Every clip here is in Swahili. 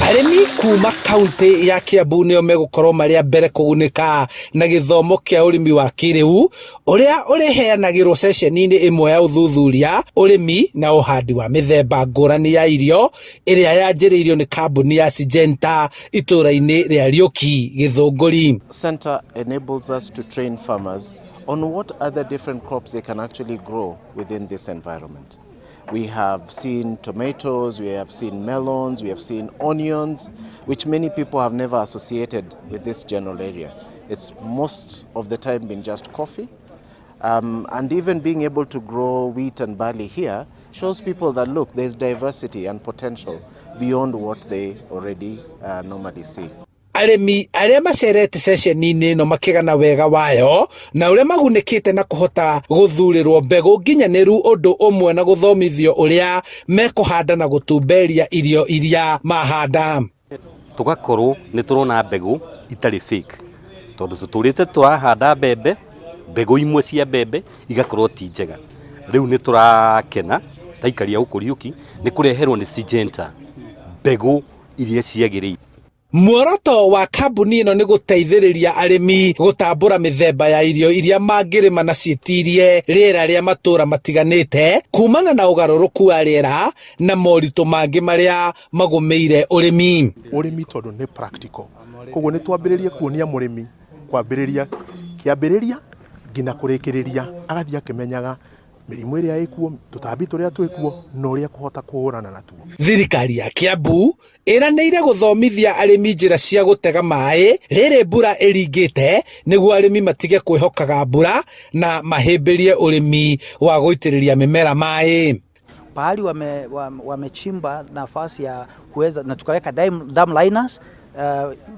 Arĩmi kuuma kaunti ya Kiambu nĩo megũkorwo marĩa mbere kũgũnĩka na gĩthomo kĩa ũrĩmi wa kĩrĩũ ũrĩa ũrĩheanagĩrwo ceceni-inĩ ĩmwe ya ũthuthuria ũrĩmi na ũhandi wa mĩthemba ngũrani ya irio ĩrĩa yanjĩrĩirio nĩ kambuni ya Syngenta itũra-inĩ rĩa Rĩũki Gĩthũngũri. Center enables us to train farmers on what other different crops they can actually grow within this environment. We have seen tomatoes, we have seen melons, we have seen onions, which many people have never associated with this general area. It's most of the time been just coffee. And even being able to grow wheat and barley here shows people that, look, there's diversity and potential beyond what they already normally see. Arĩmi arĩa macerete ceceni-inĩ ĩno makĩgana wega wayo na ũrĩa magunĩkĩte na kũhota gũthurĩrwo mbegũ nginyanĩru ũndũ ũmwe na gũthomithio ũrĩa mekũhanda na gũtumberia irio iria mahanda. Tugakorwo nĩ tũrona mbegũ itarĩ fake tondũ tũtũrĩte tũrahanda mbembe, mbegũ imwe cia mbembe igakorwo ti njega. Rĩu nĩ tũrakena taikaria gũkũ Rĩũki nĩ kũreherwo nĩ Syngenta mbegũ iria ciagĩrĩire. Muoroto wa kambuni ĩno nĩ gũteithĩrĩria arĩmi gũtambũra mĩthemba ya irio iria mangĩrĩma na ciĩtirie rĩera rĩa matũra matiganĩte kumana na ũgarũrũku wa rĩera na moritũ mangĩ marĩa magũmĩire ũrĩmi. Ũrĩmi tondũ nĩ practical. Koguo nĩ twambĩrĩrie kuonia mũrĩmi kwambĩrĩria kĩambĩrĩria nginya kũrĩkĩrĩria agathiĩ akĩmenyaga mĩrimũ ĩrĩa ĩkuo, tũtambi tũrĩa twĩkuo na ũrĩa kũhota kũhũrana natuo. Thirikari ya Kiambu ĩranĩire gũthomithia arĩmi njĩra cia gũtega maĩ rĩrĩ mbura ĩringĩte nĩguo arĩmi matige kwĩhokaga mbura na mahĩmbĩrie ũrĩmi wa gũitĩrĩria mĩmera maĩ. Pahali wamechimba nafasi ya kuweza na tukaweka dam liners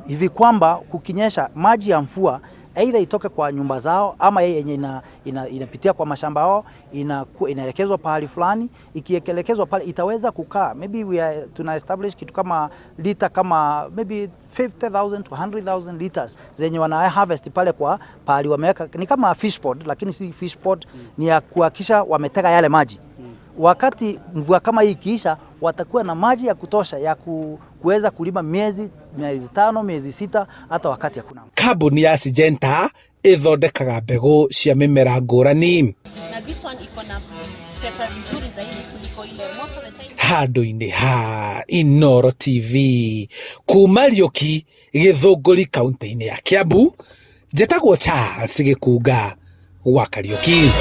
hivi kwamba kukinyesha maji ya mvua aidha itoke kwa nyumba zao ama yenye inapitia kwa mashamba yao inaelekezwa pahali fulani. Ikielekezwa pale itaweza kukaa, maybe tuna establish kitu kama lita kama maybe 50,000 to 100,000 liters zenye wana harvest pale kwa pahali wameweka. Ni kama fish pond, lakini si fish pond, ni ya kuhakisha wametega yale maji. Wakati mvua kama hii ikiisha, watakuwa na maji ya kutosha ya kuweza kulima miezi 5, miezi 6 hata wakati hakuna. Kambuni ya Syngenta ĩthondekaga mbegũ cia mĩmera ngũrani. Na this one iko na pesa nzuri zaidi kuliko ile most of the time. Handũ-inĩ ha Inooro TV kuuma Rĩũki Gĩthũngũri kaunti-inĩ ya Kiambu, njĩtagwo Charles Gĩkunga wa Kariũki.